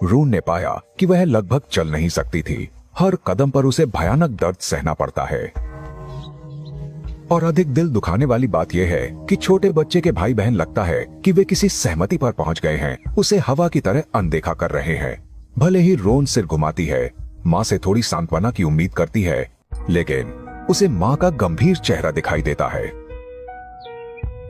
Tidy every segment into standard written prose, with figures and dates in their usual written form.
रोन ने पाया कि वह लगभग चल नहीं सकती थी। हर कदम पर उसे भयानक दर्द सहना पड़ता है। और अधिक दिल दुखाने वाली बात यह है कि छोटे बच्चे के भाई बहन लगता है कि वे किसी सहमति पर पहुंच गए हैं, उसे हवा की तरह अनदेखा कर रहे हैं। भले ही रोन सिर घुमाती है, माँ से थोड़ी सांत्वना की उम्मीद करती है, लेकिन उसे माँ का गंभीर चेहरा दिखाई देता है।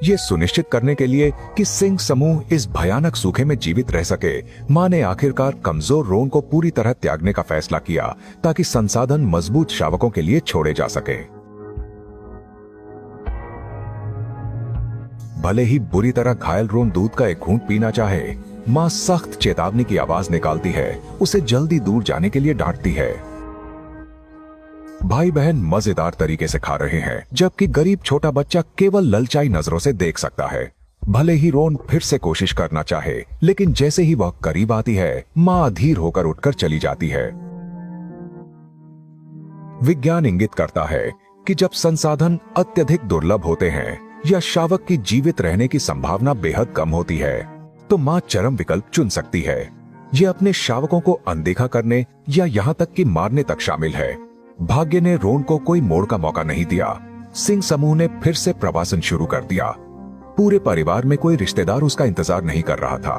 ये सुनिश्चित करने के लिए कि सिंह समूह इस भयानक सूखे में जीवित रह सके, माँ ने आखिरकार कमजोर रोन को पूरी तरह त्यागने का फैसला किया ताकि संसाधन मजबूत शावकों के लिए छोड़े जा सके। भले ही बुरी तरह घायल रोन दूध का एक घूंट पीना चाहे, माँ सख्त चेतावनी की आवाज निकालती है, उसे जल्दी दूर जाने के लिए डांटती है। भाई बहन मजेदार तरीके से खा रहे हैं, जबकि गरीब छोटा बच्चा केवल ललचाई नजरों से देख सकता है। भले ही रोन फिर से कोशिश करना चाहे, लेकिन जैसे ही वह करीब आती है, माँ अधीर होकर उठकर चली जाती है। विज्ञान इंगित करता है कि जब संसाधन अत्यधिक दुर्लभ होते हैं या शावक की जीवित रहने की संभावना बेहद कम होती है, तो माँ चरम विकल्प चुन सकती है। यह अपने शावकों को अनदेखा करने या यहाँ तक कि मारने तक शामिल है। भाग्य ने रोन को कोई मोड़ का मौका नहीं दिया। सिंह समूह ने फिर से प्रवासन शुरू कर दिया। पूरे परिवार में कोई रिश्तेदार उसका इंतजार नहीं कर रहा था।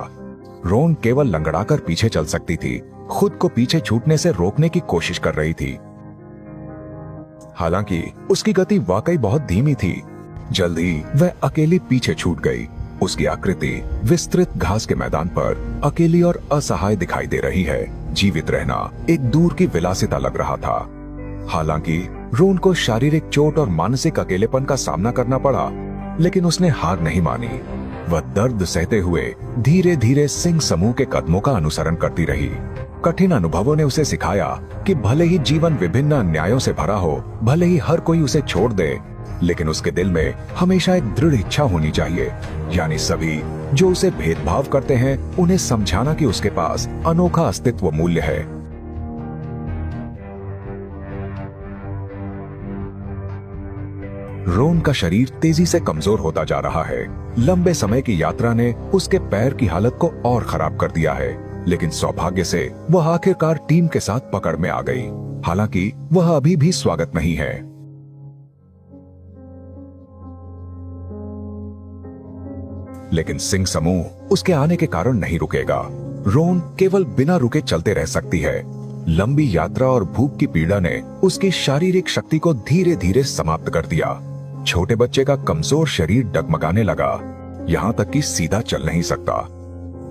रोन केवल लंगड़ाकर पीछे चल सकती थी, खुद को पीछे छूटने से रोकने की कोशिश कर रही थी। हालांकि उसकी गति वाकई बहुत धीमी थी। जल्द ही वह अकेली पीछे छूट गई। उसकी आकृति विस्तृत घास के मैदान पर अकेली और असहाय दिखाई दे रही है। जीवित रहना एक दूर की विलासिता लग रहा था। हालांकि रोन को शारीरिक चोट और मानसिक अकेलेपन का सामना करना पड़ा, लेकिन उसने हार नहीं मानी। वह दर्द सहते हुए धीरे धीरे सिंह समूह के कदमों का अनुसरण करती रही। कठिन अनुभवों ने उसे सिखाया कि भले ही जीवन विभिन्न अन्यायों से भरा हो, भले ही हर कोई उसे छोड़ दे, लेकिन उसके दिल में हमेशा एक दृढ़ इच्छा होनी चाहिए, यानी सभी जो उसे भेदभाव करते हैं उन्हें समझाना कि उसके पास अनोखा अस्तित्व मूल्य है। रोन का शरीर तेजी से कमजोर होता जा रहा है। लंबे समय की यात्रा ने उसके पैर की हालत को और खराब कर दिया है, लेकिन सौभाग्य से वह आखिरकार टीम के साथ पकड़ में आ गई। हालांकि वह अभी भी स्वागत नहीं है। लेकिन सिंह समूह उसके आने के कारण नहीं रुकेगा। रोन केवल बिना रुके चलते रह सकती है। लंबी यात्रा और भूख की पीड़ा ने उसकी शारीरिक शक्ति को धीरे धीरे समाप्त कर दिया। छोटे बच्चे का कमजोर शरीर डगमगाने लगा, यहाँ तक कि सीधा चल नहीं सकता।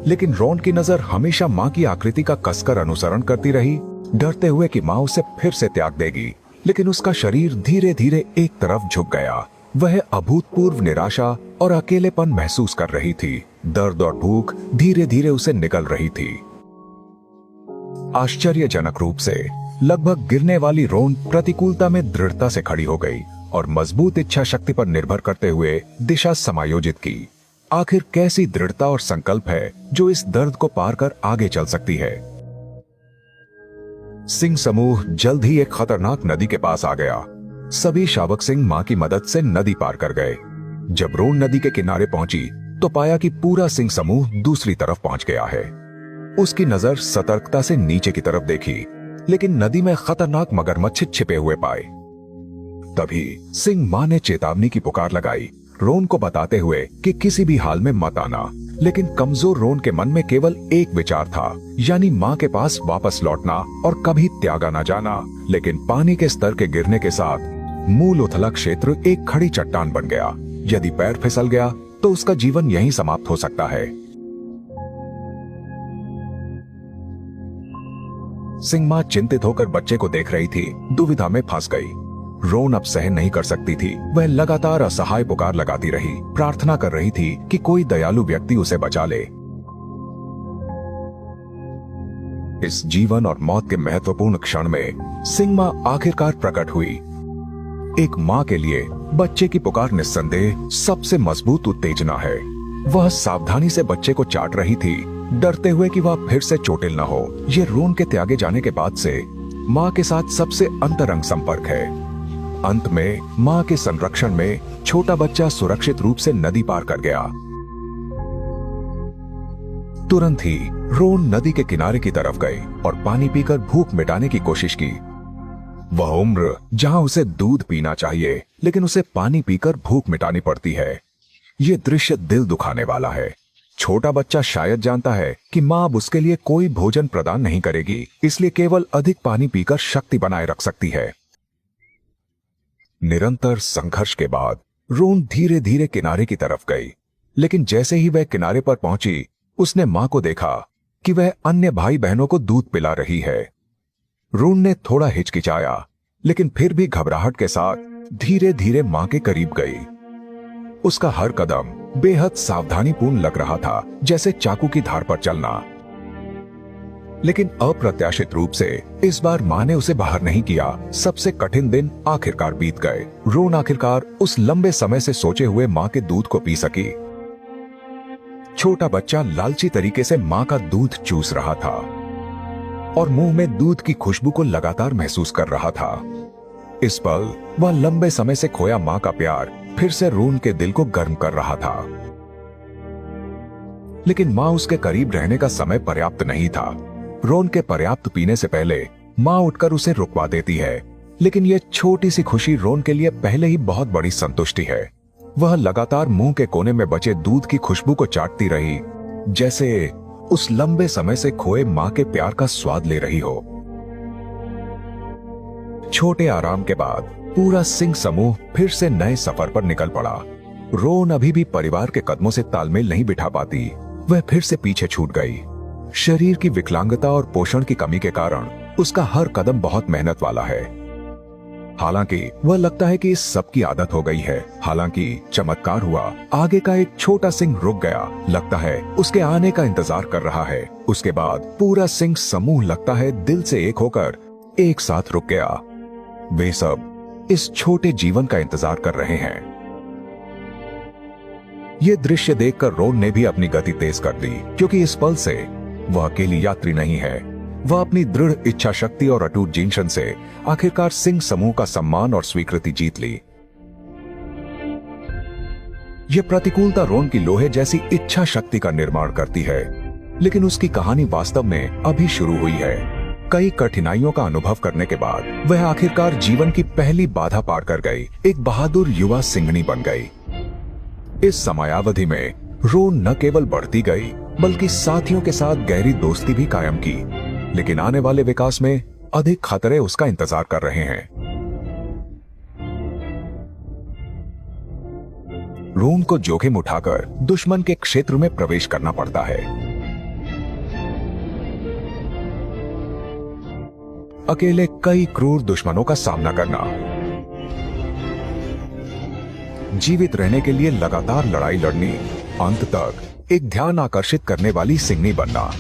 लेकिन रोन की नजर हमेशा माँ की आकृति का कसकर अनुसरण करती रही, डरते हुए कि माँ उसे फिर से त्याग देगी। लेकिन उसका शरीर धीरे धीरे एक तरफ झुक गया। वह अभूतपूर्व निराशा और अकेलेपन महसूस कर रही थी। दर्द और भूख धीरे धीरे उसे निगल रही थी। आश्चर्यजनक रूप से लगभग गिरने वाली रोन प्रतिकूलता में दृढ़ता से खड़ी हो गई और मजबूत इच्छा शक्ति पर निर्भर करते हुए दिशा समायोजित की। आखिर कैसी दृढ़ता और संकल्प है जो इस दर्द को पार कर आगे चल सकती है। सिंह समूह जल्द ही एक खतरनाक नदी के पास आ गया। सभी शावक सिंह मां की मदद से नदी पार कर गए। जब रोन नदी के किनारे पहुंची तो पाया कि पूरा सिंह समूह दूसरी तरफ पहुंच गया है। उसकी नजर सतर्कता से नीचे की तरफ देखी, लेकिन नदी में खतरनाक मगरमच्छ छिपे हुए पाए। तभी सिंह मां ने चेतावनी की पुकार लगाई, रोन को बताते हुए कि किसी भी हाल में मत आना। लेकिन कमजोर रोन के मन में केवल एक विचार था, यानी मां के पास वापस लौटना और कभी त्यागा न जाना। लेकिन पानी के स्तर के गिरने के साथ मूल उथला क्षेत्र एक खड़ी चट्टान बन गया। यदि पैर फिसल गया तो उसका जीवन यहीं समाप्त हो सकता है। सिंह मां चिंतित होकर बच्चे को देख रही थी, दुविधा में फंस गई। रोन अब सहन नहीं कर सकती थी। वह लगातार असहाय पुकार लगाती रही, प्रार्थना कर रही थी कि कोई दयालु व्यक्ति उसे बचा ले। इस जीवन और मौत के महत्वपूर्ण क्षण में सिंह मां आखिरकार प्रकट हुई। एक मां के लिए बच्चे की पुकार निस्संदेह सबसे मजबूत उत्तेजना है। वह सावधानी से बच्चे को चाट रही थी, डरते हुए कि वह फिर से चोटिल न हो। यह रोन के त्यागे जाने के बाद से मां के साथ सबसे अंतरंग संपर्क है। अंत में मां के संरक्षण में छोटा बच्चा सुरक्षित रूप से नदी पार कर गया। तुरंत ही रोन नदी के किनारे की तरफ गई और पानी पीकर भूख मिटाने की कोशिश की। वह उम्र जहां उसे दूध पीना चाहिए, लेकिन उसे पानी पीकर भूख मिटानी पड़ती है। ये दृश्य दिल दुखाने वाला है। छोटा बच्चा शायद जानता है कि मां अब उसके लिए कोई भोजन प्रदान नहीं करेगी, इसलिए केवल अधिक पानी पीकर शक्ति बनाए रख सकती है। निरंतर संघर्ष के बाद रोन धीरे धीरे किनारे की तरफ गई, लेकिन जैसे ही वह किनारे पर पहुंची, उसने मां को देखा कि वह अन्य भाई बहनों को दूध पिला रही है। रोन ने थोड़ा हिचकिचाया, लेकिन फिर भी घबराहट के साथ धीरे धीरे मां के करीब गई। उसका हर कदम बेहद सावधानीपूर्ण लग रहा था, जैसे चाकू की धार पर चलना। लेकिन अप्रत्याशित रूप से इस बार मां ने उसे बाहर नहीं किया। सबसे कठिन दिन आखिरकार बीत गए। रोन आखिरकार उस लंबे समय से सोचे हुए मां के दूध को पी सकी। छोटा बच्चा लालची तरीके से मां का दूध चूस रहा था और मुंह में दूध की खुशबू को लगातार महसूस कर रहा था। इस पल वह लंबे समय से खोया मां का प्यार फिर से रोन के दिल को गर्म कर रहा था। लेकिन मां उसके करीब रहने का समय पर्याप्त नहीं था। रोन के पर्याप्त पीने से पहले मां उठकर उसे रुकवा देती है, लेकिन यह छोटी सी खुशी रोन के लिए पहले ही बहुत बड़ी संतुष्टि है। वह लगातार मुंह के कोने में बचे दूध की खुशबू को चाटती रही, जैसे उस लंबे समय से खोए मां के प्यार का स्वाद ले रही हो। छोटे आराम के बाद पूरा सिंह समूह फिर से नए सफर पर निकल पड़ा। रोन अभी भी परिवार के कदमों से तालमेल नहीं बिठा पाती। वह फिर से पीछे छूट गई। शरीर की विकलांगता और पोषण की कमी के कारण उसका हर कदम बहुत मेहनत वाला है। हालांकि वह लगता है कि इस सब की आदत हो गई है। हालांकि चमत्कार हुआ। आगे का एक छोटा सिंह रुक गया। लगता है उसके आने का इंतजार कर रहा है। उसके बाद पूरा सिंह समूह लगता है दिल से एक होकर एक साथ रुक गया। वे सब इस छोटे जीवन का इंतजार कर रहे हैं। ये दृश्य देखकर रोन ने भी अपनी गति तेज कर दी, क्योंकि इस पल से वह अकेली यात्री नहीं है। वह अपनी दृढ़ इच्छा शक्ति और अटूट जीवन से आखिरकार सिंह समूह का सम्मान और स्वीकृति जीत ली। यह प्रतिकूलता रोन की लोहे जैसी इच्छा शक्ति का निर्माण करती है, लेकिन उसकी कहानी वास्तव में अभी शुरू हुई है। कई कठिनाइयों का अनुभव करने के बाद वह आखिरकार जीवन की पहली बाधा पार कर गई। एक बहादुर युवा सिंहनी बन गई। इस समयावधि में रोन न केवल बढ़ती गई, बल्कि साथियों के साथ गहरी दोस्ती भी कायम की। लेकिन आने वाले विकास में अधिक खतरे उसका इंतजार कर रहे हैं। रोन को जोखिम उठाकर दुश्मन के क्षेत्र में प्रवेश करना पड़ता है। अकेले कई क्रूर दुश्मनों का सामना करना, जीवित रहने के लिए लगातार लड़ाई लड़नी, अंत तक एक ध्यान आकर्षित करने वाली सिंहनी बनना।